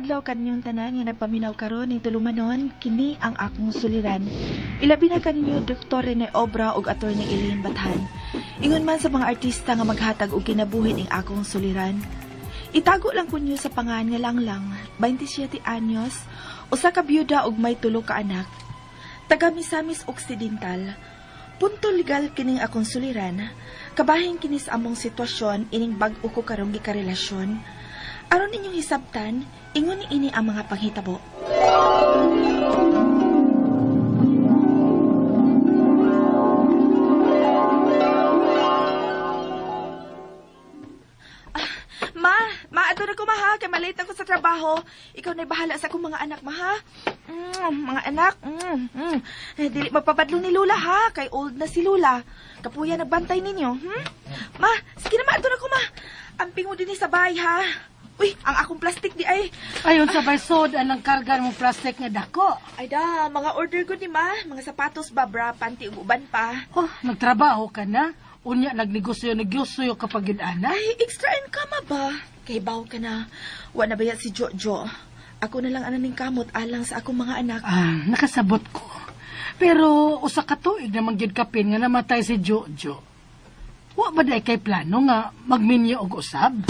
adlaw kaninyong tanan nga nagpaminaw karon ning tulumanon, kini ang akong suliran. Ilabi na kaninyo Dr. Rene Obra ug Attorney Elaine Bathan. Ingon man sa mga artista nga maghatag og kinabuhi ning akong suliran. Itago lang kunyo sa pangan nga Langlang, 27 anyos, usa ka byuda ug may 3 ka anak. Taga Misamis Occidental. Punto legal kining akong suliran. Kabahin kini sa among sitwasyon ining bag-o ko karong gikarelasyon. Aron ninyong hisabtan, ingon ni ini ang mga panghitabo. Ato na ko, ma, kay malate ako sa trabaho. Ikaw na'y bahala sa akong mga anak, ma, ha? Mga anak, dili magpapadlo ni Lula, ha? Kay old na si Lula. Kapuya nagbantay ninyo, Ma, sige na, ato na ko, ma. Amping mo din sa bahay, ha? Uy, ang akong plastic di ay. Ayon sa baysod, anang karga mo plastic nga dako. Ay da, mga order ko ni ma. Mga sapatos, babra, panty, ug uban pa. Oh, nagtrabaho ka na? Unya, nagnegosyo kapag yun, ana? Ay, extra income ba? Kay baw ka na. Wa na bayat si Jojo. Ako na lang ananing kamot alang sa akong mga anak. Nakasabot ko. Pero usa ka tuig na mangyud kapin nga namatay si Jojo. Wa ba day kay plano nga magminyo og usab?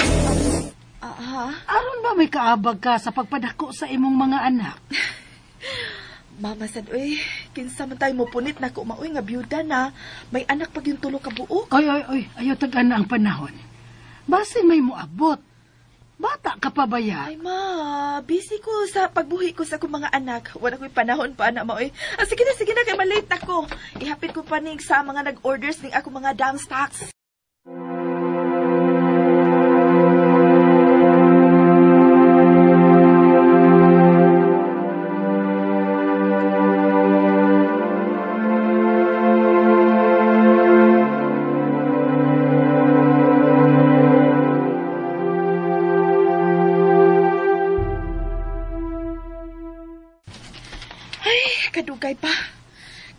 Aron ba may kaabag ka sa pagpadako sa imong mga anak? Mama sad, uy, kinsa man tayo mo punit na ko maoy nga byuda na. May anak pag yung 3 ka buok. Oy, ayaw tag-ana ang panahon. Basin may moabot. Bata ka pa ba yan? Ay, ma, busy ko sa pagbuhi ko sa akong mga anak. Wala ko'y panahon pa na, maoy. Sige na, kay malate na ko. Ihapit ko panig sa mga nag-orders ng akong mga damn stocks.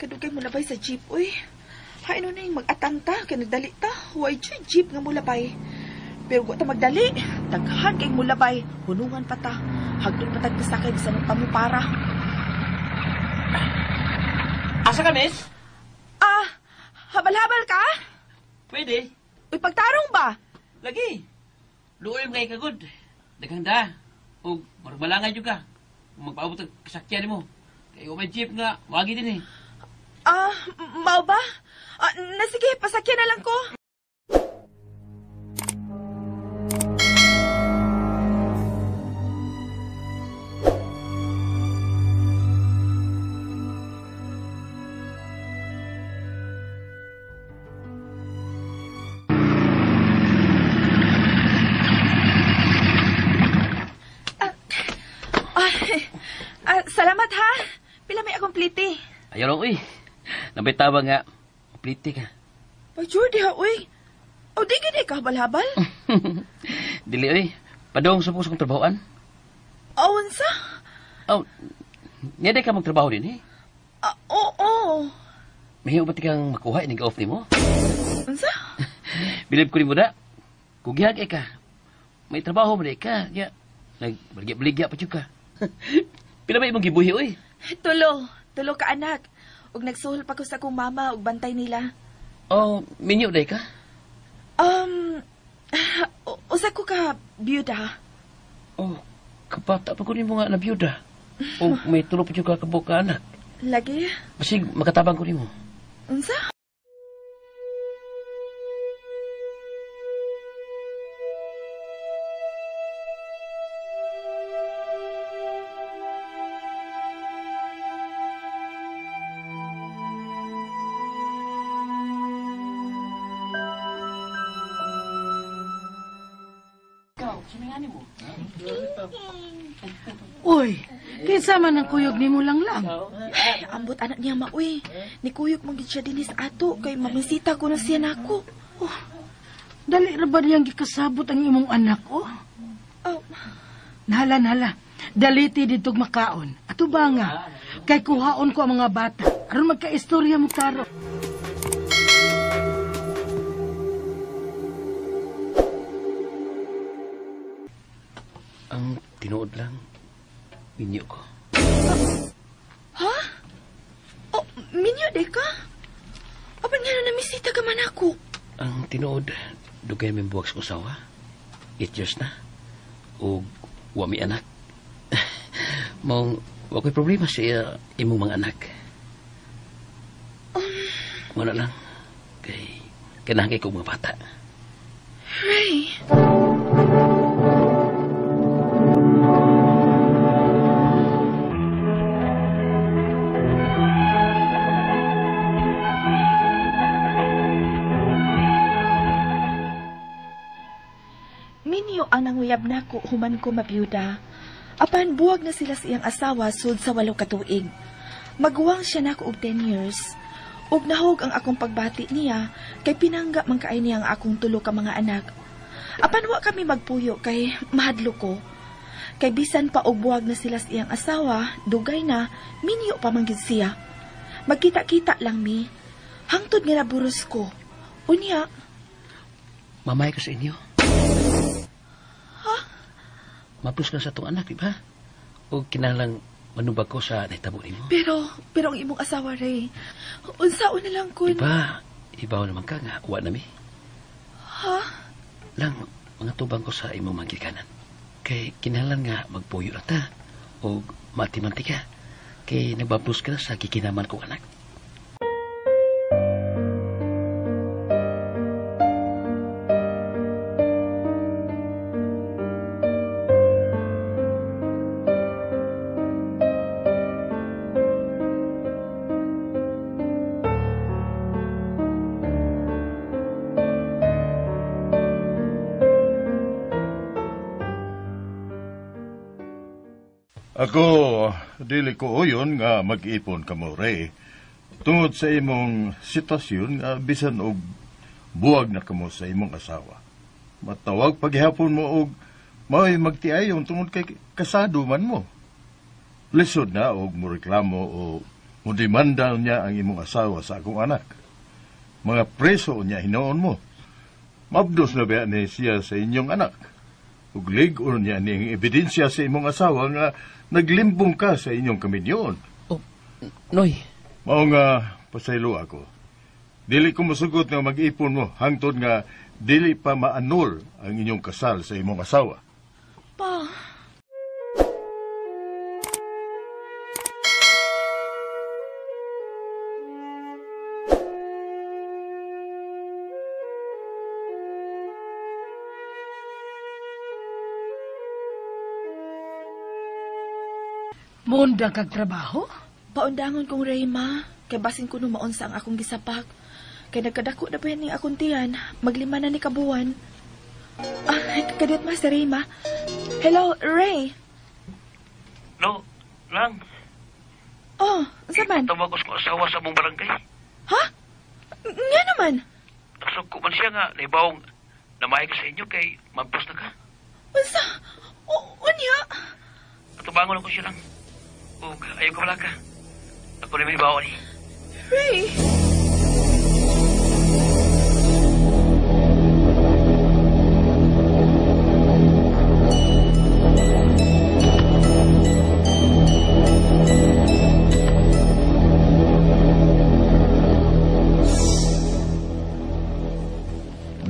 Kadugay mo labay sa jeep, uy. Hain na yung mag-atanta, kaya nagdali ta. Huwag yung jeep nga mo labay. Pero kung ta magdali, daghan kay mo labay. Hunungan pa ta. Hagdun pa tagpasakay sa nang pamupara. Asa ka, miss? Habal-habal ka? Pwede. Uy, pagtarong ba? Lagi. Luoy ngay kagod. Daghanda. O marmalangay yung ka. Magpaabot ang kasakyan mo. Kaya may jeep nga, wagi din eh. Mao ba? Sige, pasakyan na lang ko. Salamat, ha? Pila may akong pliti. Ayaw lang, uy. Nabitawa nga, pliti ka. Pag-Jordi ha, uy. O, di gini ka, habal-habal? Dili, uy. Padong sa pusong trabahoan. Awan sa? Niyaday ka magtrabaho din, eh. Oo. Mahiyo ba kang makuha, inig-off ni mo? Unsa? Bilib ko ni mo na. Kugihag ka. May trabaho mo na ka. Nagbaligya pa ka. Pila ba imong gibuhi, uy? Tulo ka anak. Ug nagsuhol pa ko sa akong mama ug bantay nila. Minyo day ka? Usa ko ka byuda. Kabata pa ko ni mo nga na byuda. O may tulo pa ka kabuk ka anak. Lagi? Basig makatabang ko ni mo. Unsa? Uy, kinsa man ang kuyog ni mo lang. Ay, ambot anak niya mauy. Ni kuyog mong siya dinis ato kay mamisita ko na siya nako. Dali ra ba niyang gikasabot ang imong anak, Nahala. Daliti ditog makaon. Ato ba nga? Kay kuhaon ko ang mga bata. Aron magka-istorya mo karo. Ang tinuod lang, minyo ko. Ha? Oh, minyo de ka? Apan nga na namisita ka man ako? Ang tinuod, dugay may buwag sa usawa. 8 years na. O wami anak. Mong, wako'y problema sa imong mga anak. Wala lang. Kailangan ko mga bata. Ray. Minyo ang nanguyab nako human ko mabiyuda. Apan buwag na sila sa iyang asawa sud sa 8 katuig. Maguwang siya nako og 10 years. Ug nahog ang akong pagbati niya kay pinangga man kaay niya ang akong 3 ka mga anak. Apan wa kami magpuyo kay mahadlo ko. Kay bisan pa og buwag na sila sa iyang asawa, dugay na minyo pa man gyud siya. Magkita-kita lang mi. Hangtod nga naburos ko. Unya, Mamay ko sa inyo. ha? Mapus ka sa itong anak, diba? O kinalang manubag ko sa naitabo ni mo. Pero ang imong asawa Ray, unsaon na lang kun... Diba, ibaw naman ka nga, uwa na mi. Ha? Lang, mga tubang ko sa imong magikanan. Kay kinalang nga magpuyo na ta. O mati-manti ka. Kay nabablos ka na sa kikinaman kong anak. Ako, dili ko uyon nga mag-ipon ka mo, Ray. Tungod sa imong sitwasyon nga bisan og buwag na kamo sa imong asawa. Matawag paghihapon mo og may magtiayon tungod kay kasado man mo. Lisod na og mo reklamo o mo demanda niya ang imong asawa sa akong anak. Mga preso niya hinoon mo. Mabdos na ba ni siya sa inyong anak? Ug lig-on niya ning ebidensya sa imong asawa nga naglimbong ka sa inyong kaminyon. Oh, Noy. Mao nga pasaylo ako. Dili ko masugot nga mag-ipon mo hangtod nga dili pa maanul ang inyong kasal sa imong asawa. Pa, Mundang kag trabaho? paundangon kong Ray, ma. Kay basin ko numaon sa ang akong gisapak. Kay nagkadako na pa yan ni akong tiyan. Maglima na ni kabuan. Kadiyot ma, si Ray, ma. Hello, Ray. No, lang. Oh, saman? Tawag ko sa asawa sa mong barangay. Ha? Nga naman. Nasog ko man siya nga, naibawang namahay ka sa inyo kay magpus na ka. Unsa? Unya? Patubangon ako siya lang. O, ayaw ka wala ka. Ako na may bawa ni. Ray.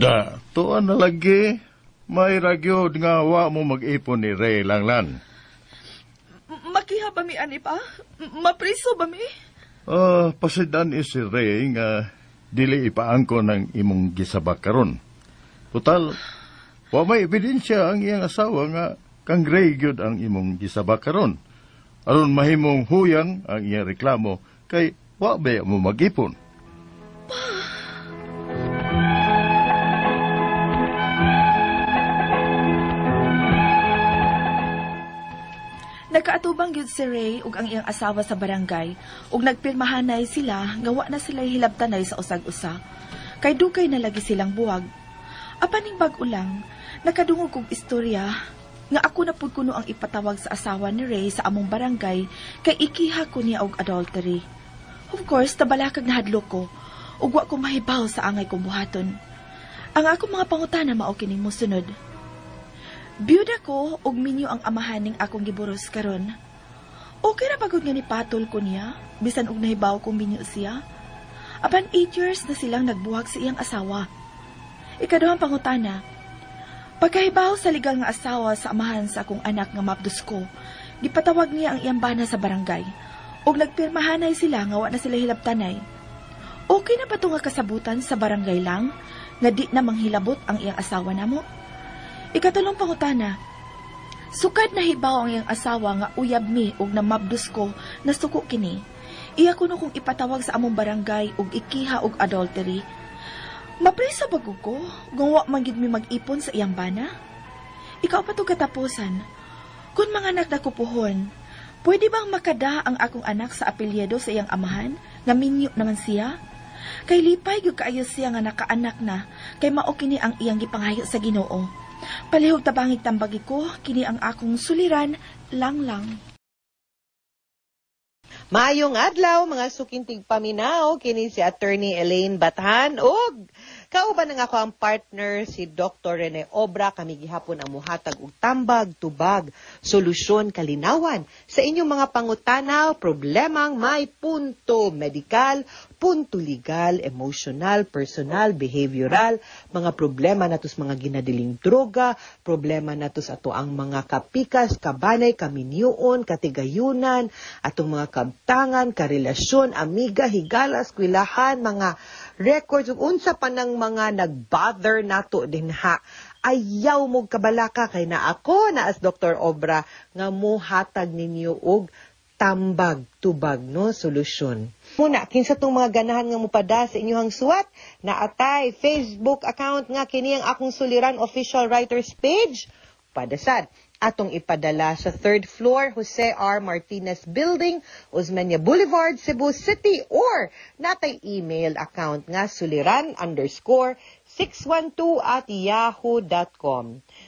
Da, tuan na lagi. May ragyod nga wa mo mag-ipon ni Ray Langlan. Makiha ba mi, ani pa? Mapriso ba mi? Pasidan si Ray nga dili ipaangko ng imong gisabak karon. Total, wa may ebidensya ang iyang asawa nga kang Ray gyud ang imong gisabak karon. Aron mahimong huyang ang iyang reklamo kay wa ba mo mag-ipon. Nakaatubang gyud si Ray ug ang iyang asawa sa barangay ug nagpirmahanay sila nga wa na sila hilabtanay sa usag-usa. Kay dugay na lagi silang buwag. Apaning bag-o lang, nakadungog kog istorya nga ako na pud kuno ang ipatawag sa asawa ni Ray sa among barangay kay ikiha ko niya og adultery. Of course, tabalakag nahadlok ko ug wa ko mahibaw sa angay kong buhaton. Ang akong mga pangutana mao kining mosunod. Biyuda ko ug minyo ang amahan ning akong giburos karon. Okay ra pagod nga ni patol ko niya, bisan og nahibaw kong minyo siya. Apan 8 years na silang nagbuhag sa iyang asawa. Ikaduhang pangutana, pagkahibaw sa legal nga asawa sa amahan sa akong anak nga mabdos ko, gipatawag niya ang iyang bana sa barangay, ug nagpirmahanay sila nga wa na sila hilabtanay. Okay na ba ito nga kasabutan sa barangay lang, nga di na manghilabot ang iyang asawa namo? Ikatulong pangutana, sukad na hibaw ang iyang asawa nga uyab mi ug namabdos ko na suko kini. Iya kuno kung ipatawag sa among barangay ug ikiha og adultery. Maprisa bagog ko, gawa man gid mi mag-ipon sa iyang bana? Ikaw pa to katapusan. Kung mga anak na kupuhon, pwede bang makada ang akong anak sa apelyido sa iyang amahan, nga minyo naman siya? Kay lipay gyud kaayo siya nga nakaanak na, kay mao kini ang iyang gipanghayo sa Ginoo. Palihog tabangig tambagi ko, kini ang akong suliran, lang. Maayong adlaw mga sukintig paminaw, kini si Attorney Elaine Bathan ug kauban nga ako ang partner si Dr. Rene Obra. Kami gihapon ang muhatag og tambag, tubag, solusyon, kalinawan sa inyong mga pangutanaw, problemang may punto medikal, punto legal, emotional, personal, behavioral, mga problema natos mga ginadiling droga, problema natos ato ang mga kapikas, kabanay, kaminyoon, katigayunan, atong mga kabtangan, karelasyon, amiga, higala, eskwelahan, mga records, unsa pa ng mga nag-bother nato dinha. Ayaw mo kabalaka kay na ako na as Dr. Obra nga muhatag ninyo og tambag, tubag, no, solusyon. Muna, kinsa tong mga ganahan nga mupada sa inyong suwat, na atay Facebook account nga kini ang akong suliran official writers page. Padasad, atong ipadala sa 3rd floor, Jose R. Martinez Building, Osmeña Boulevard, Cebu City, or natay email account nga suliran_612@yahoo.com.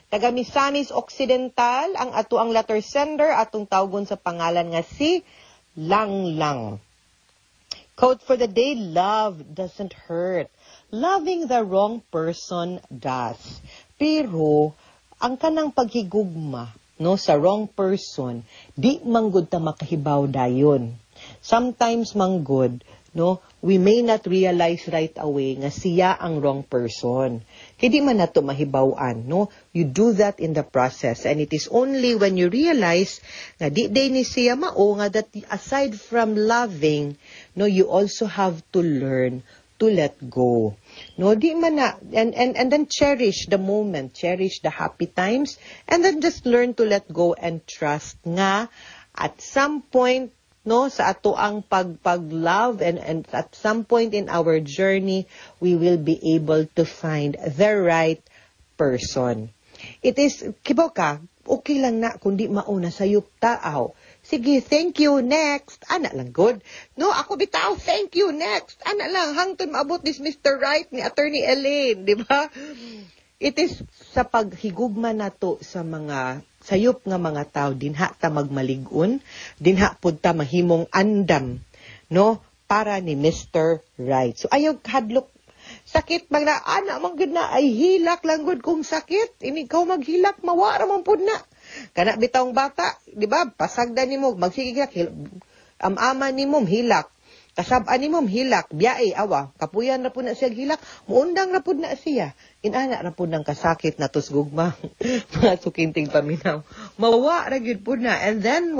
Taga Misamis Occidental, ang ato ang letter sender, atong tawgon sa pangalan nga si Lang. Quote for the day, love doesn't hurt. Loving the wrong person does. Pero, ang kanang paghigugma, no, sa wrong person, di manggod ta makahibaw dayon. Sometimes manggod, no, we may not realize right away nga siya ang wrong person. Kaya di man nato mahibawan, no? You do that in the process, and it is only when you realize nga di day ni siya mao nga that aside from loving, no, you also have to learn to let go. No, di man na, and then cherish the moment, cherish the happy times, and then just learn to let go and trust nga at some point, no, sa ato ang pag-love and at some point in our journey, we will be able to find the right person. It is, kibaw ka, okay lang na kundi mauna sayop taaw. Sige, thank you, next. Ana lang, good. No, ako bitaw, thank you, next. Ana lang, hangtod maabot this Mr. Right ni Attorney Elaine, di ba? It is sa paghigugma nato sa mga sayop nga mga tao, dinha ta magmaligon, dinha pud ta mahimong andam, no, para ni Mr. Right. So ayaw hadlok sakit magna ana man gud na ay hilak lang gud kung sakit, ini ikaw maghilak mawara man pud na. Kana bitawng bata, di ba? Pasagdan nimo, magsigigak, ama nimo hilak. Kasab-an nimo hilak, biyae awa, kapuyan na pud na siya hilak, muundang na pud na siya. Inana ra pud nang kasakit na tusgugma. Mga sukinting paminaw. Mawa ra gyud pud na. And then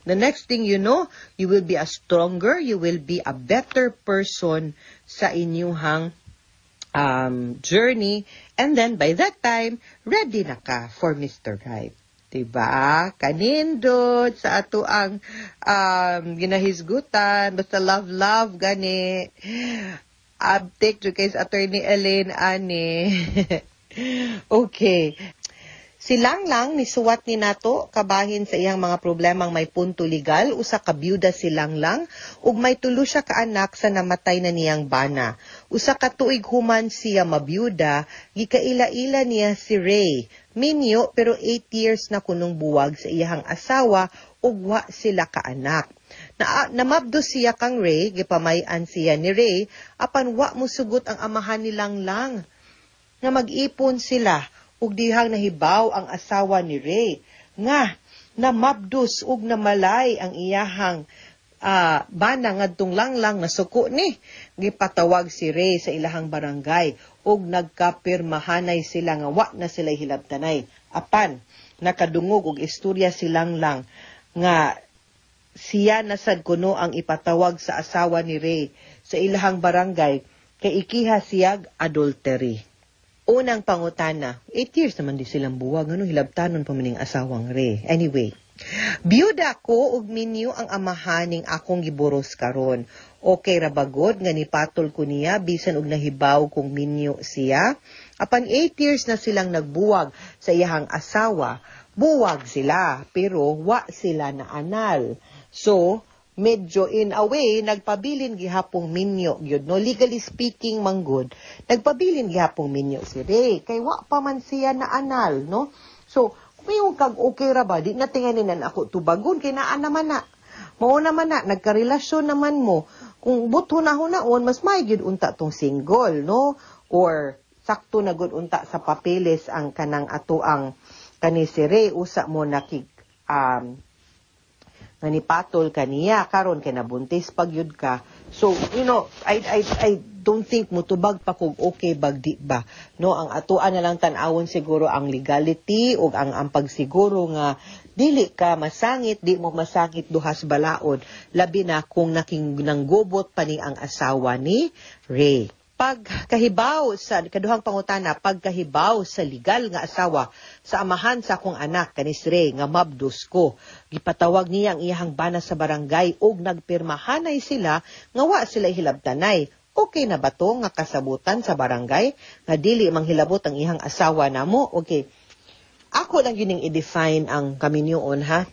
the next thing you know, you will be a stronger, you will be a better person sa inyong journey. And then by that time, ready na ka for Mr. Right. Diba? Kanindot sa ato ang ginahisgutan. Basta love, gani. Uptake jo kay Attorney Elaine, ani. Okay. Si Lang nisuwat ni nato kabahin sa iyang mga problemang may punto legal. Usa ka byuda si Lang ug may tulo siya ka anak sa namatay na niyang bana. Usa ka tuig human siya mabyuda, gikaila-ila niya si Ray. Minyo pero 8 years na kunong buwag sa iyang asawa ug wa sila ka anak. Namabdo siya kang Ray, gipamayan siya ni Ray, apan wa musugot ang amahan ni Lang nga mag-ipon sila ug dihang nahibaw ang asawa ni Ray nga na mabdus ug namalay ang iyahang bana ngadtong langlang na suko ni. Gipatawag si Ray sa ilahang barangay ug nagkapirmahanay sila nga wa na sila hilabtanay. Apan nakadungog og istorya silang lang nga siya nasad kuno ang ipatawag sa asawa ni Ray sa ilahang barangay kay ikiha siyag adultery. Unang pangutana, 8 years naman di silang buwag, ano hilabtanon pa maning asawang Ray. Anyway, biyuda ko ug minyo ang amahaning akong giburos karon. Okay ra bagod nga nipatol ko niya bisan og nahibaw kung minyo siya. Apan 8 years na silang nagbuwag sa iyahang asawa, buwag sila pero wa sila na anal. So, medyo in a way nagpabilin gihapong minyo gyud, no, legally speaking manggod nagpabilin gihapong minyo si Ray kay wa pa man siya na anal, no. So mayong kag okay ra ba di na tinganinan ako tubagon kay naa naman na mao naman na nagkarelasyon naman mo kung buto na hunaon mas may gyud unta tong single, no, or sakto na gud unta sa papeles ang kanang ato ang kani si Ray usa mo nakig nga nipatol kaniya karon kay nabuntis pagyud ka. So you know, I don't think mo tubag pa kung okay bag di ba, no. Ang atuan na lang tan-awon siguro ang legality ug ang pagsiguro nga dili ka masangit, di mo masangit duhas balaod, labi na kung nanggubot pa ni ang asawa ni Ray. Pagkahibaw sa kaduhang pangutana, pagkahibaw sa legal nga asawa sa amahan sa akong anak kanis Ray nga mabdus ko, gipatawag niya ang iyahang bana sa barangay ug nagpirmahanay sila nga wa sila hilabtanay. Okay na ba to nga kasabutan sa barangay nga dili manghilabot ang iyahang asawa namo? Okay, ako lang yun i-define ang kaminyoon, ha.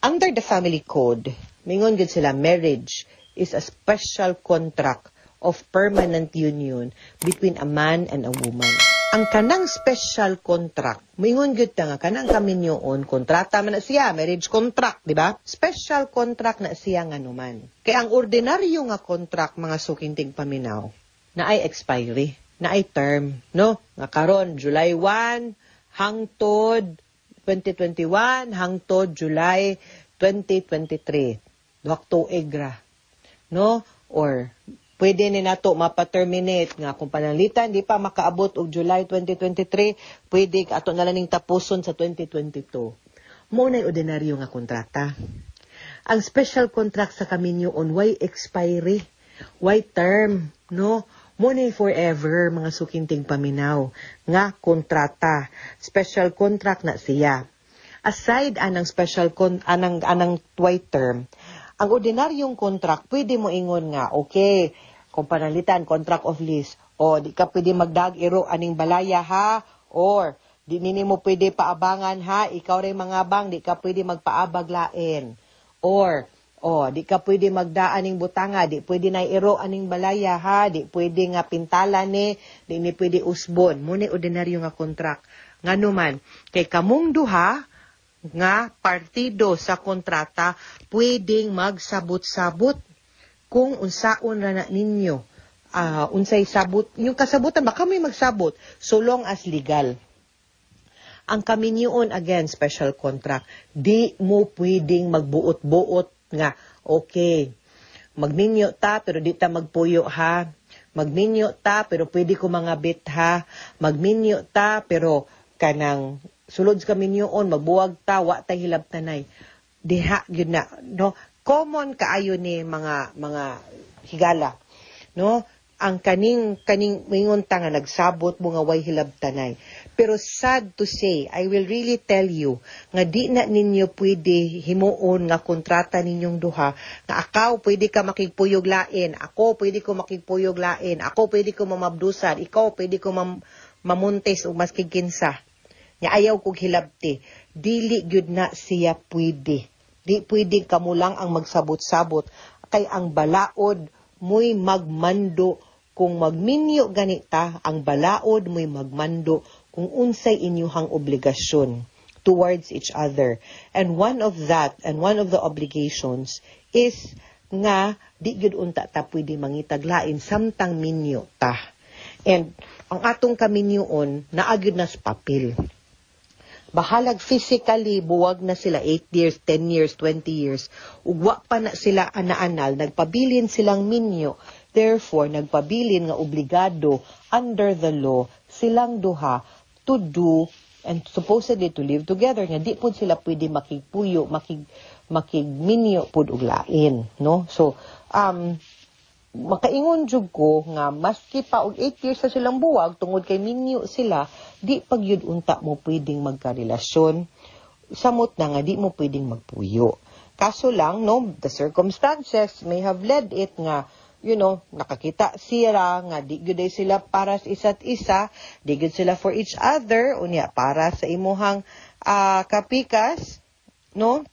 Under the family code, mingon gud sila marriage is a special contract of permanent union between a man and a woman. Ang kanang special contract, mingon gyud ta nga kanang kaminyoon, kontrata man na siya, marriage contract, di ba? Special contract na siya nga numan. Kay ang ordinaryo nga contract, mga sukinting paminaw, na ay expiry, na ay term, no? Nga karon July 1 hangtod 2021 hangtod July 2023. Duhak tuig ra, no? Or pwede ni nato mapa-terminate nga kung panalitan di pa makaabot og July 2023, pwede ato na lang ning tapuson sa 2022. Mo na ordinaryo nga kontrata. Ang special contract sa kaminyoon way expiry, way term, no? Mo na forever, mga sukinting paminaw nga kontrata. Special contract na siya. Aside anang special anang way term, ang ordinaryong contract, pwede mo ingon nga, okay, kung panalitan, contract of lease, o di ka pwede magdag-iro aning balaya ha, or di nini mo pwede paabangan ha, ikaw rin mga bang, di ka pwede magpaabag lain, or di ka pwede magdaan ning butanga, di pwede na iro aning balaya ha, di pwede nga pintala ni, di ni pwede usbon, muna ordinaryo nga contract. Nga naman, kay kamong duha, nga partido sa kontrata pwedeng magsabot-sabot kung unsaon na ninyo unsay sabot yung kasabutan baka may magsabot so long as legal. Ang kaminyoon again special contract, di mo pwedeng magbuot-buot nga okay magminyo ta pero di ta magpuyo ha, magminyo ta pero pwede ko mga bit ha, magminyo ta pero kanang sulod sa kaminyoon, magbuwag ta, wa tay hilabtanay. Diha, yun na, no? Common kaayo ni mga higala, no? Ang kaning mingon ta nga nagsabot mo nga way hilabtanay. Pero sad to say, I will really tell you, nga di na ninyo pwede himuon nga kontrata ninyong duha, nga akaw pwede ka makigpuyog lain, ako pwede ko makigpuyog lain, ako pwede ko mamabdusan, ikaw pwede ko mamuntes o mas kikinsa. Nga ayaw kong hilabti, dili gyud na siya pwede. Di pwede kamo lang ang magsabot-sabot. Kay ang balaod mo'y magmando kung magminyo ganita, ang balaod mo'y magmando kung unsay inyuhang obligasyon towards each other. And one of the obligations is nga di gyud unta ta pwede mangitaglain samtang minyo ta. And ang atong kaminyoon naagyud na sa papel. bahalag physically, buwag na sila 8 years, 10 years, 20 years, ugwa pa na sila ana-anal, nagpabilin silang minyo, therefore, nagpabilin nga obligado under the law silang duha to do and supposedly to live together, nga di po sila pwede makigpuyo, makigminyo pud og lain, no? So, makaingon jud ko nga maski pa og 8 years sa silang buwag tungod kay minyo sila, di pagyud unta mo pwedeng magkarelasyon, samot na nga di mo pwedeng magpuyo. Kaso lang, no, the circumstances may have led it nga, nakakita sila nga di gyud sila para sa isa't isa, di gyud sila for each other, unya para sa imuhang kapikas, no?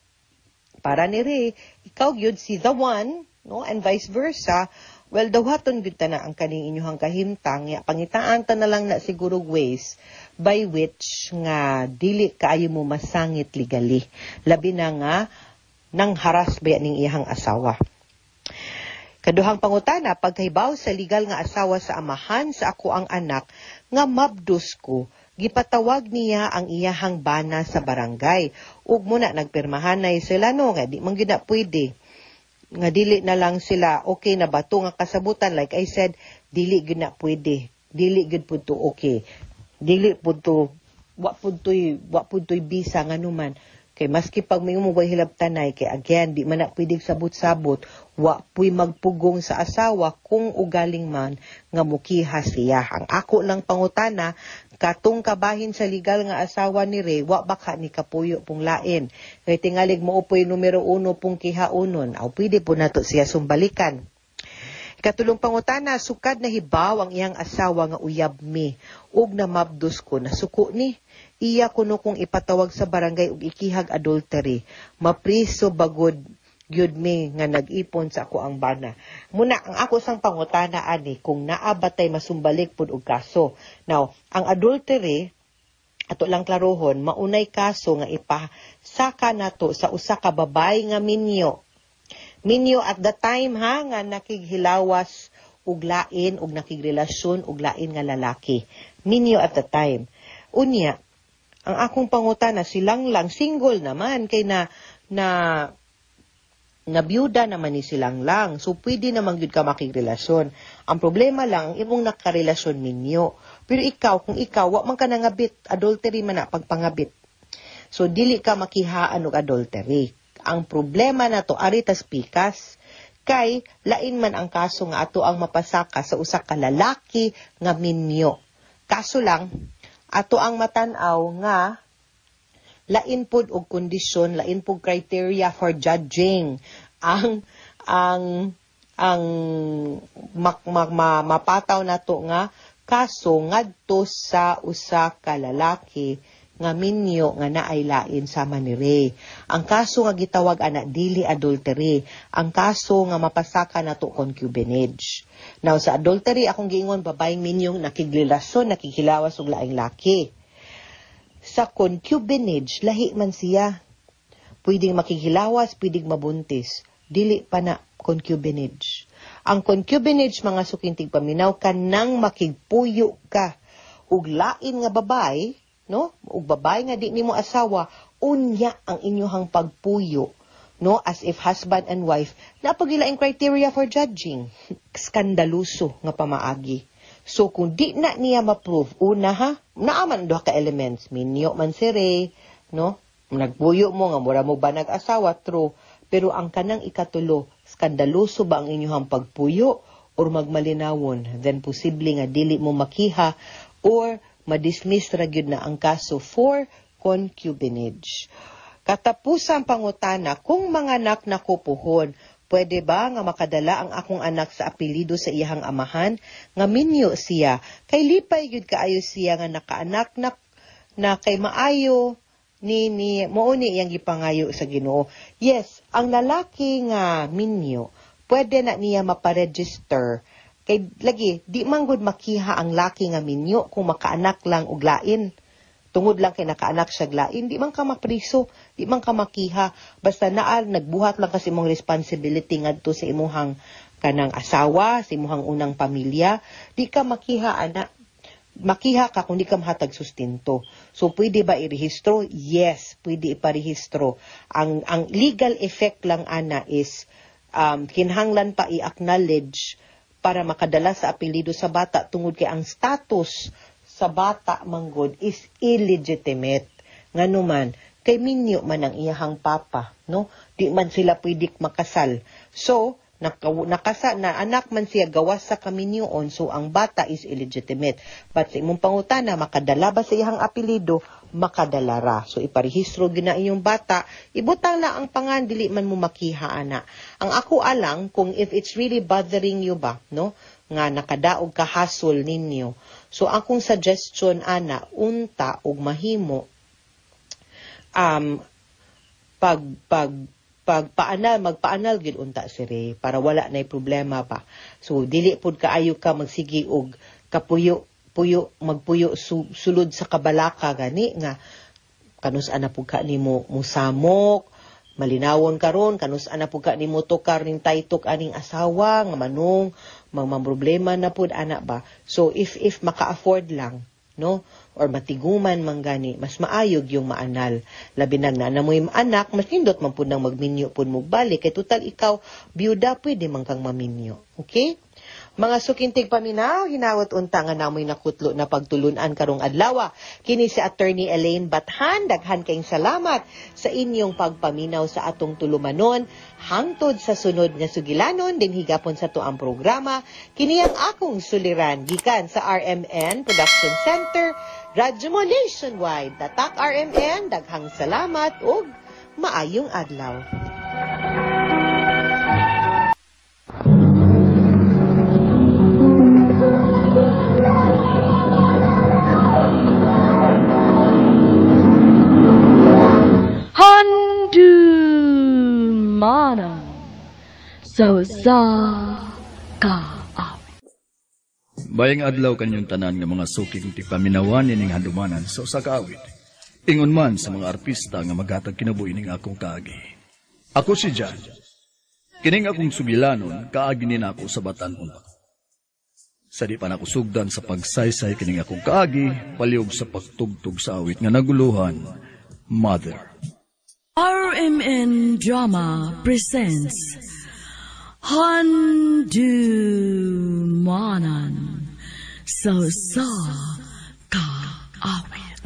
Para ni Ray, ikaw gyud si the one, no, and vice versa. Well, dawaton gyud ta na ang kaning inyong kahimtang, ya pangitaan ta na lang na siguro ways by which nga dili kaayo mo masangit legally, labi na nga nang haras ba ning iyang asawa. Kaduhang pangutana, pagkahibaw sa legal nga asawa sa amahan sa ako ang anak, nga mabdos ko, gipatawag niya ang iyahang bana sa barangay. Ug muna nagpirmahanay sila, no, nga di man gyud na pwede. Nga dili na lang sila okay na bato nga kasabutan. Like I said, dili gyud na pwede. Dili gyud pud to okay. Dili pud to, wa pud to'y bisa nga numan. Kay maski pag may umubay hilabtanay, kay again, di man na pwedeng sabot-sabot, wa puy magpugong sa asawa kung ugaling man nga mukiha siya. Ang ako lang pangutana, katong kabahin sa legal nga asawa ni Ray, wa baka ni kapuyo pong lain. Kay tingalig mo upoy numero 1 pong kihaunon, aw pwede po nato siya sumbalikan. Katulong pangutana, sukad na hibaw ang iyang asawa nga uyab mi, ug na mabdos ko na suko ni. Iya kuno kung ipatawag sa barangay ug ikihag adultery, mapriso bagod gyud mi nga nag-ipon sa ako ang bana. Muna ang ako sang pangutana ani kung naa ba tay masumbalik pud og kaso. Now, ang adultery ato lang klarohon, maunay kaso nga ipasaka nato sa usa ka babay nga minyo. Minyo at the time ha nga nakighilawas og lain ug nakigrelasyon og lain nga lalaki. Minyo at the time. Unya, ang akong pangutana, silang lang, single naman, kay na byuda naman ni silang lang. So, pwede naman yun ka makigrelasyon. Ang problema lang, imong nakarelasyon ninyo. Pero ikaw, kung ikaw, wak man ka nangabit, adultery man na pagpangabit. So, dili ka makihaan og adultery. Ang problema na to, aritas pikas, kay lain man ang kaso nga ato ang mapasaka sa usa ka lalaki nga minyo. Kaso lang, ato ang matanaw nga lain pud og kondisyon, lain pud criteria for judging ang mapataw nato nga kaso ngadto sa usa ka lalaki nga minyo nga naay lain sama ni Ray. Ang kaso nga gitawag ana dili adultery. Ang kaso nga mapasaka nato concubinage. Now sa adultery akong giingon babaeng minyong nakigrelasyon, nakikilawas og laing laki. Sa concubinage lahi man siya. Pwedeng makikilawas, pwedeng mabuntis. Dili pa na concubinage. Ang concubinage mga sukintig paminaw kanang makigpuyo ka og lain nga babay, no? Ug babay nga di nimo asawa, unya ang inyong pagpuyo, no? As if husband and wife, napagilaing criteria for judging. Skandaluso nga pamaagi. So kung di na niya ma-prove, una ha, naaman duha ka elements, minyo man si Ray, no? Nagpuyo mo nga mura mo ba nag-asawa, true. Pero ang kanang ikatulo, skandaluso ba ang inyong pagpuyo or magmalinawon, then posible nga dili mo makiha or madismiss ra gyud na ang kaso for concubinage. Katapusang pangutana, kung manganak na ko puhon, pwede ba nga makadala ang akong anak sa apelido sa iyang amahan? Nga minyo siya, kay lipay gyud kaayo siya nga nakaanak na kay maayo ni mouni iyang gipangayo sa Ginoo. Yes, ang lalaki nga minyo, pwede na niya maparegister. Kay lagi, di man gud makiha ang laki nga minyo kung makaanak lang og lain. Tungod lang kay nakaanak siya lain, di man ka mapriso, di man ka makiha. Basta naal, nagbuhat lang kasi mong responsibility ngadto sa imuhang kanang asawa, sa imuhang unang pamilya. Di ka makiha, anak. Makiha ka kung di ka mahatag sustento. So, pwede ba irehistro? Yes, pwede iparehistro. Ang legal effect lang, ana, is kinhanglan pa i-acknowledge para makadala sa apelido sa bata tungod kay ang status sa bata manggod is illegitimate. Nganuman, kay minyo man ang iyahang papa, no? Di man sila pwede makasal. So, na anak man siya gawas sa kaminyoon, so ang bata is illegitimate. But sa imong pangutana, makadala ba sa iyang apelido? Makadala ra. So iparehistro gina inyong bata, ibutang lang ang pangan, dili man mo makiha, ana. Ang ako alang, kung if it's really bothering you ba, no? Nga nakadaog kahasol ninyo. So akong suggestion, ana, unta og mahimo, magpaanal gid unta sire para wala nay problema pa. So dili pud kaayo ka magsigi og magpuyo sulod sa kabalaka gani nga kanus ana pud ka nimo musamok, malinawon karon kanus ana pud ka nimo tokar ning taytok aning asawa nga manong problema na pud ana ba. So if maka-afford lang, no, or matiguman man gani, mas maayog yung maanal. Labi na mo yung anak, mas nindot man po nang magminyo po mo balik. Kaya total ikaw, biyuda, pwede man kang maminyo. Okay? Mga sukintig paminaw, hinawat unta nga namoy nakutlo na pagtulunan karong adlaw. Kini si Attorney Elaine Bathan, daghan kayong salamat sa inyong pagpaminaw sa atong tulumanon. Hangtod sa sunod nga sugilanon, din higapon sa tuang programa. Kini ang akong suliran, gikan sa RMN Production Center, Radyo mo Nationwide. Tatak RMN, daghang salamat ug maayong adlaw. Mana so sa ka. Bayang adlaw kanyang tanan nga mga suking tipaminawan ining handumanan sa usa ka awit. Ingon man sa mga artista nga maghatag kinabuhi ning akong kaagi. Ako si John. Kining akong sugilanon kaagi nin ako sa batan-on. Sa di pa nako sugdan sa pagsaysay kining akong kaagi, paliog sa pagtugtog sa awit nga naguluhan, Mother. RMN Drama presents Handumanan so sa ka awit.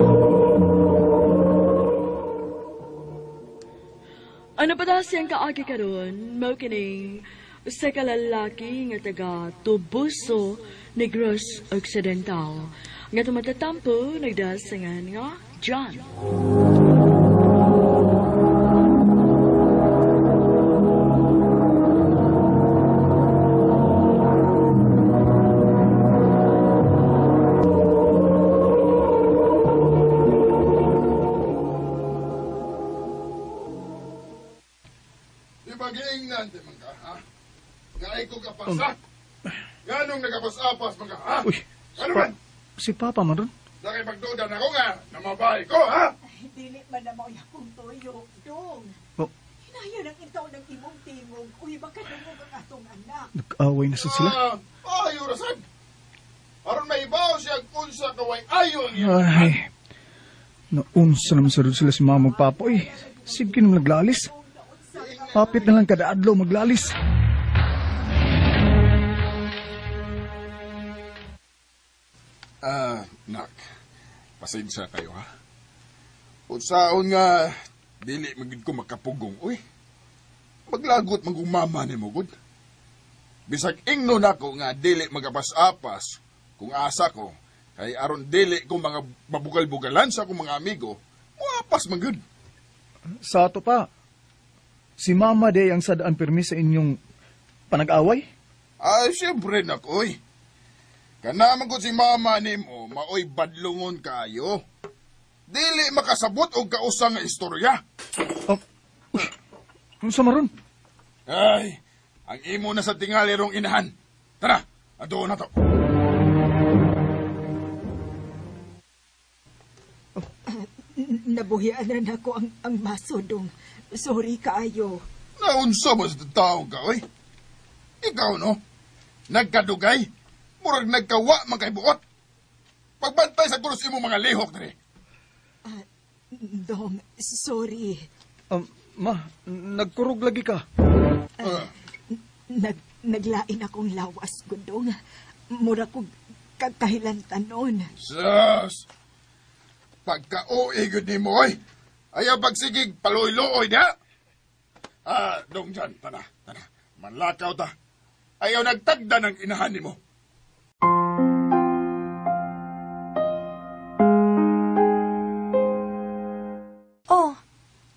Ano pa daw siyang kaagi karon? Mao kining sa kalalaki nga taga Tubuso, Negros Occidental. Nga tumatatampo nagdasangan nga John. Pag-iingnan, di man ka, ha? Nga ay ko kapasa? Ganong nagapas-apas, mga, ha? Uy, Ano man? si Papa man ron. Nakipagduda na ko nga, na mabay ko, ha? Dili man na mga yakong toyo, dong. Oh. Hinayo ng itaw ng imong tingog. Uy, baka dungog ang atong anak. Nag-away na sa sila. Ayo, rasan. Aron may ibaw siya kung sa kaway ayo ang iyong. Ay, naunsa naman sa sila si Mama Papa. Uy, sige naman naglalis. Papit na lang kada adlaw maglalis. Nak, pasensya kayo, ha? Unsaon nga, dili magid ko makapugong, uy. Maglagot magumama ni mo, good. Bisag ingno na ko nga dili magapas-apas kung asa ko, kay aron dili ko mga mabugal-bugalan sa akong mga amigo, muapas man good. Sa ato pa, si Mama de ang sadaan permi sa inyong panag-away? Ay, siyempre, nak, uy. Kanaman ko si mama ni mo, maoy badlungon kayo. Dili makasabot og kausang nga istorya. Ano sa maron? Ay, ang imo na sa tingali rong inahan. Tara, adoon na to. Nabuhianan ako ang masodong. Sorry kaayo. Naunsa ba sa taong ka, oy? Ikaw, no? Nagkadugay? Murag nagkawa man kay buot. Pagbantay sa kulos imo mga lihok, dali. Dong, sorry. Ma, nagkurog lagi ka. Naglain akong lawas ko, Dong. Mura ko kakahilan tanon. Sus! Pagka-uwi gud ni mo, oy. Ayaw pagsigig, paluy-luoy na. Dong dyan, tana. Manlakaw ta. Ayaw nagtagda ng inahan ni mo. Oh,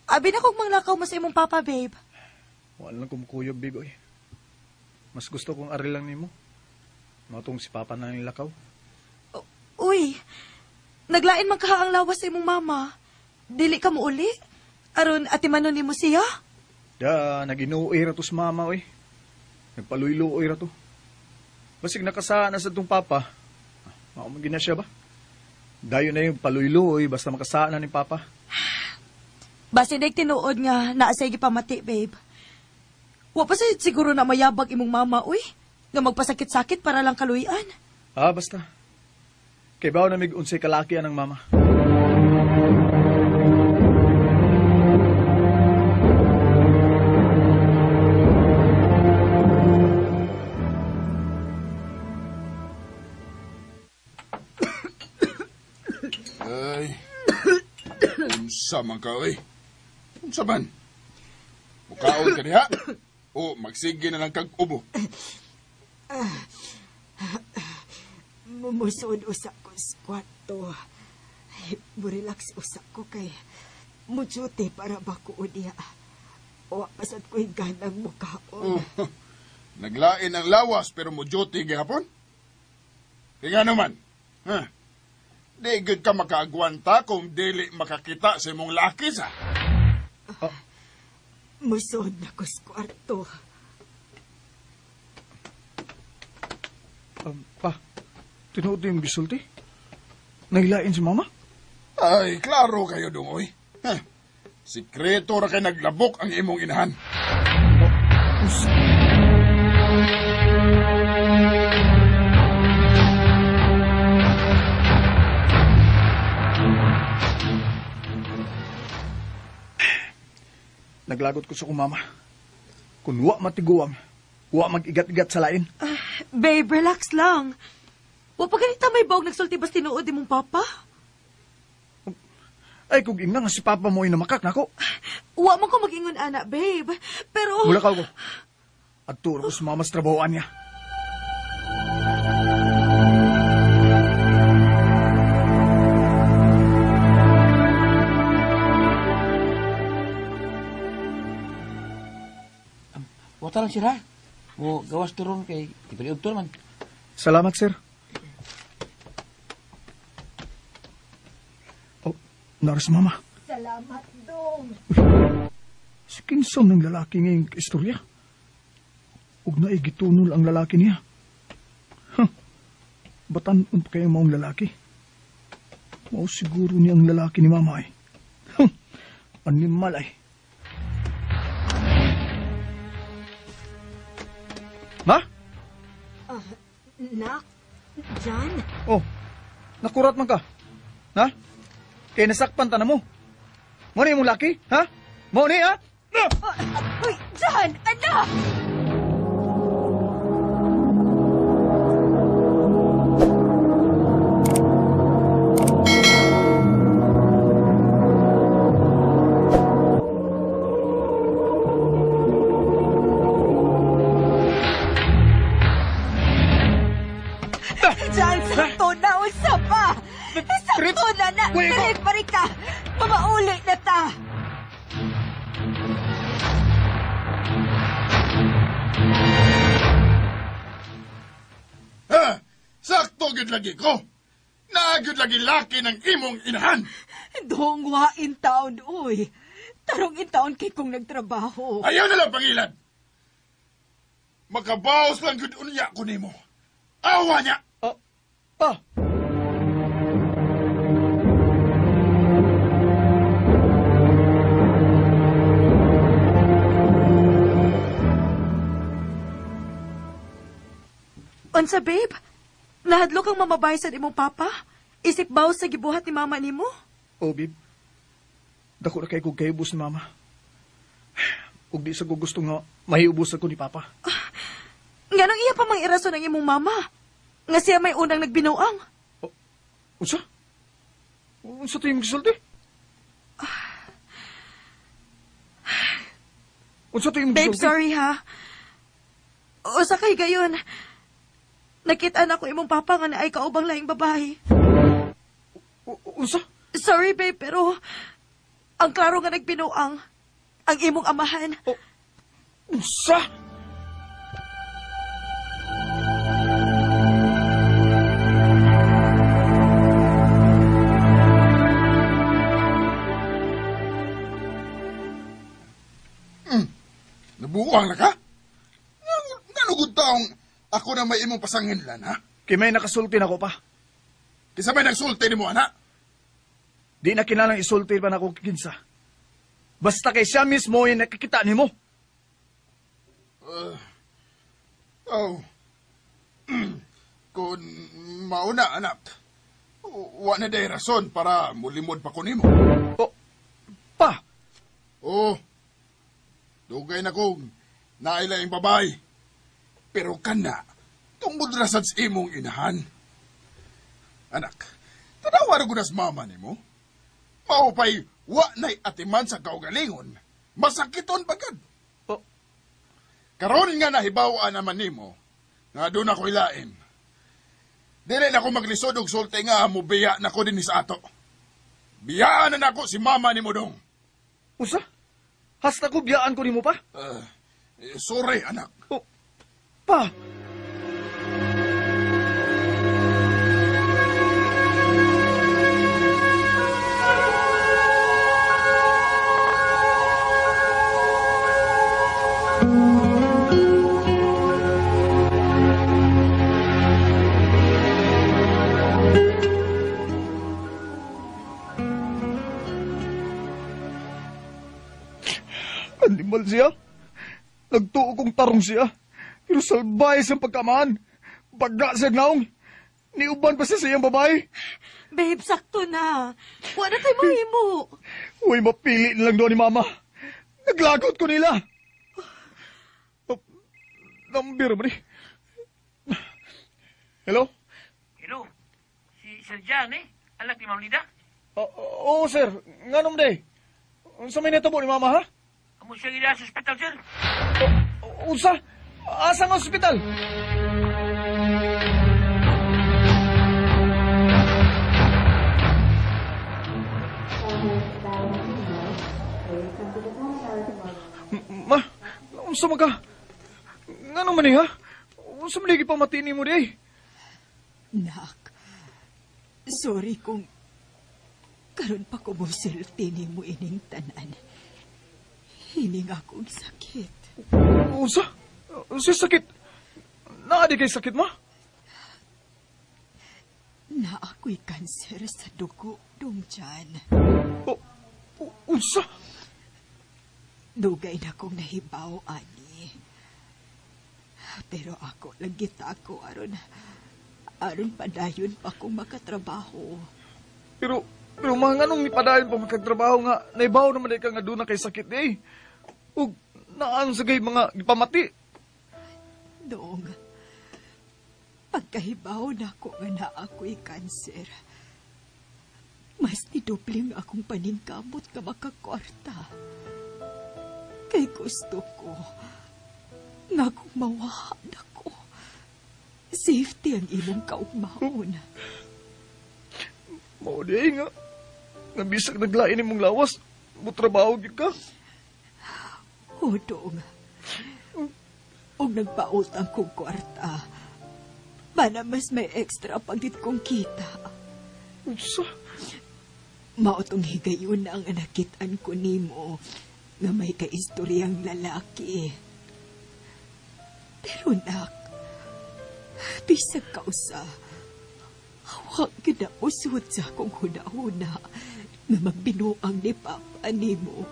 abi na kong manglakaw mo sa imong papa, babe. Wala lang kumukuyog, babe, oy. Mas gusto kong aril lang nimo. Matong si Papa na nilakaw. Uy, naglain man kaha ang lawas sa imong mama. Dili ka mo uli? Aron atimanon nimo siya? Da, nag-inuoy ra to sa mama, oy. Nagpaluy-luoy ra to. Basig nakasaan na sa tong Papa. Maumagin na siya ba? Dayo na yung paluy-luoy basta makasaan na ni Papa. Basi nag tinuod nga naasay gipamati, babe. Wa pa sayod siguro na mayabag imong mama, uy. Nga magpasakit-sakit para lang kaluyan. Basta. Kay baw na mig unsay kalaki anang mama. Ay, unsa man ka, oy. Unsa man? Mukaon ka diha? O magsige na lang kag ubo. Mumusod usa ko sa kwarto. Burelax usa ko kay mujuti para bako diha. O pasad ko'y ganang mukaon. Naglain ang lawas pero mo duty gihapon? Kaya naman, di gud ka makaagwanta kung dili makakita sa imong laki sa. Musod na ko sa kwarto. Pa, tinuod yung gisulti? Naglain si mama? Ay, klaro kayo dungoy. Sikreto ra kay naglabok ang imong inahan. Naglagot ko sa kumama. Kung wa matiguang, wa mag-igat-igat sa lain. Babe, relax lang. Wa pa ganita may bawag nagsulti bas tinuod imong papa? Ay, kung inga nga si Papa mo ay namakak na ako. Wa man ko mag-ingon, ana, babe. Pero... Mula ka ko. At turo ko sa mama sa trabahoan niya. Wata lang sira. O gawas turun kay ipaliog to naman. Salamat, sir. Oh, naras mama. Salamat, Dong. Si Kinsom ng lalaki ngayong istorya. Huwag na igitunol ang lalaki niya. Batan pa kayo maong lalaki. Mao siguro niya ang lalaki ni mama ay. Animal ay. Ma? Nak, Jan? Oh, nakurat man ka. Ha? Kaya nasakpan ta na mo. Mo ni mong laki? Ha? Mo ni, ha? Uy, Jan! Anak! Jan, sakto na! Usa pa! Sakto na! Dali, balik ka! Mamauli na ta! Sakto gid lagi ko. Naagid lagi laki ng imong inahan. Dong, wain taon, uy. Tarong in taon kay kong nagtrabaho. Ayaw na lang pangilan. Makabaos lang gud unya ko nimo. Awa niya. Pa! Unsa, babe? Nahadlok ang mamabay sa imong papa? Isip baw sa gibuhat ni mama nimo? O, Bib. Dako na kay kong kaibos ni Mama. Ug di sa ko gusto nga mahiubos ako ni Papa. Nga nang iya pa mang irason ng imong mama. Nga siya may unang nagbinuang. Unsa? Unsa to yung gisulti? Unsa to yung Babe, gisulti? sorry ha. Usa kay gayon. Nakita na ko imong papa nga naay kaubang laing babae. Unsa? Sorry, babe, pero ang klaro nga nagbinuang ang imong amahan. Unsa? Nabuang na ka? Nanugod taong ako na may imong pasanginlan, ha? Kay may nakasulti na ko pa. Kisa may nagsulti ni mo, anak? Di na kinalang isulti pa na ako kikinsa. Basta kay siya mismo yung nakikita ni mo. Kung mauna, anak, wa na day rason para mulimod pa ko nimo. Pa? Dugay na kong nailaing babay. Pero kana, tungod rasad sa imong inahan. Anak, tanawa ko na sa mama ni mo. Maupay, wa na'y atiman sa kaugalingon. Masakiton bagad. Karon nga nahibawaan naman ni mo, nga doon ako ilain. Dili na ako maglisod og sulti nga mubiya na ko din sa ato. Biyaan na nako si mama ni mo dong. Usa? Hasta ko biyaan ko ni mo pa? Sorry, anak. Pa? Animal siya. Nagtuo kong tarong siya. Pero salbay sa pagkamaan. Baga siya naong. Niuban pa siya sa iyang babae. Babe, sakto na. Wala tayo mahimo. Uy, mapili nilang doon ni Mama. Naglagot ko nila. Nambira mo ni. Hello? Hello? Si Sir Jan, anak ni Ma'am Lida? Oo, sir. Nga nung day. Sa may netabo ni Mama, ha? Amo siya ila sa ospital, sir? Unsa? Asa nga ospital? Ma, unsa man ka? Nga naman ha? Unsa man lagi pamatini mo di? Nak, sorry kung karon pa ko mo siltini mo ining tanan. Hining akong sakit. Unsa? Unsa sakit? Naadi kay sakit mo? Na ako'y kanser sa dugo, Dongjan. Unsa? Dugay na kong nahibaw, ani. Pero ako lang gitako aron padayon pa kong makatrabaho. Pero mga nganong nipadayon pa magkatrabaho nga, naibaw naman ka nga doon na kay sakit eh. Ug naan sagay mga gipamati. Dong, pagkahibaw na ko nga na ako'y kanser, mas idubling akong paningkamot ka makakwarta. Kay gusto ko nga kung mawahan ako, safety ang imong kaugmaon. Mao di nga. Nabisag naglain imong lawas, mutrabaho gyud ka. Dong. Og nagpautang kong kwarta. Para mas may extra pagdit kong kita. Unsa? Maotong higayon na ang anakitan ko nimo nga may kaistoryang lalaki. Pero nak, bisag kausa, hawak gina usod sa akong huna-huna na magbinuang ni Papa nimo.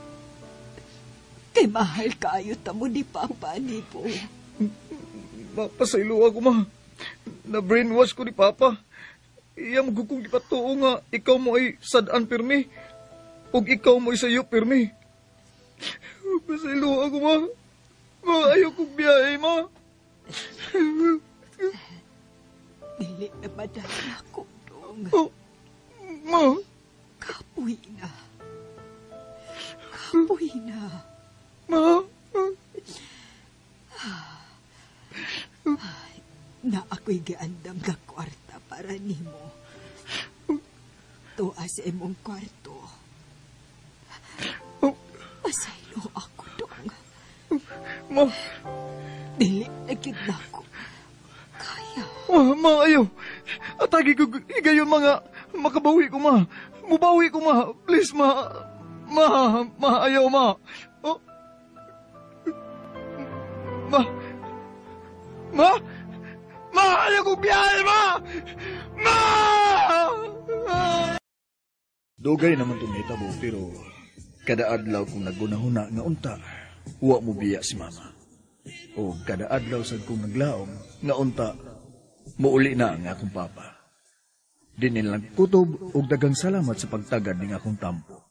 Kay mahal kayo tamo ni Papa nimo. Mapasaylo ako, ma. Na-brainwash ko ni Papa. iya mo kung ipatuo nga, ikaw mo ay sadaan pirmi. Ug ikaw mo ay sayo pirmi. Pasaylo ako, ma. Ma, ayaw kong biyahe, ma. Dili na madali ako, dong. Oh, ma. Kapoy na. Kapoy na. Ma. Na ako'y giandam ka kwarta para nimo. Tuwa sa imong kwarto. Pasaylo ako, dong. Ma. Dili na gid nako. Kaya. Ma, ayaw. Atagi ko higayon, mga makabawi ko, ma. Mubawi ko, ma. Please, ma. Ma, ayaw, ma. Oh. Ma. Ma, ayaw kong biyahe, ma. Ma! Dugay naman itong hitabo, pero kada adlaw kong nagunahuna nga unta, huwa mo biya si mama. O kada adlaw sad kong naglaom nga unta, muuli na ang akong papa. Dinilang kutob og dagang salamat sa pagtagad ning akong tampo.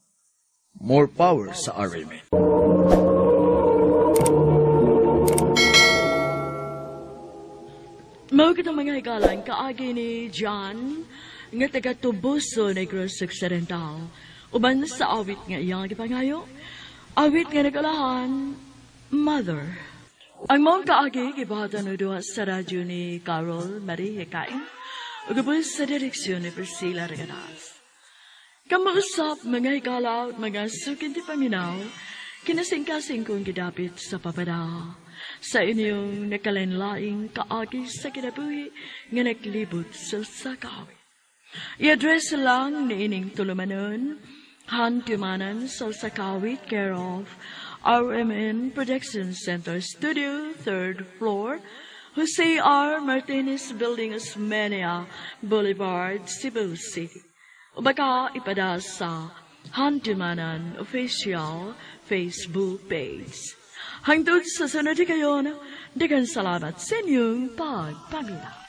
More power sa RMN. Mao kitang mga hikalan kaagi ni John nga taga Tubuso, Negros Occidental. Uban sa awit nga iyang gipangayo, awit nga nagalahan, Mother. Ang mong kaagi gibahatan no duha sa radyo ni Carol Marie Hekain, ug sa direksyon ni Priscilla Regadas. Kamausap mga hikalaw at mga sukin ti paminaw, kinasing-kasing kong gidapit sa papada. Sa inyong nakalinlaing kaagi sa kinabuhi nga naglibot sa sakawit. I-address lang ni ining tulumanon, hantumanan sa sakawit, care of RMN Production Center Studio, 3rd floor, Jose R. Martinez Building, Osmeña Boulevard, Cebu City. O baka ipada sa Hantumanan Official Facebook page. Hangtod sa sunod kayon, daghang salamat sa inyong pagpamilya.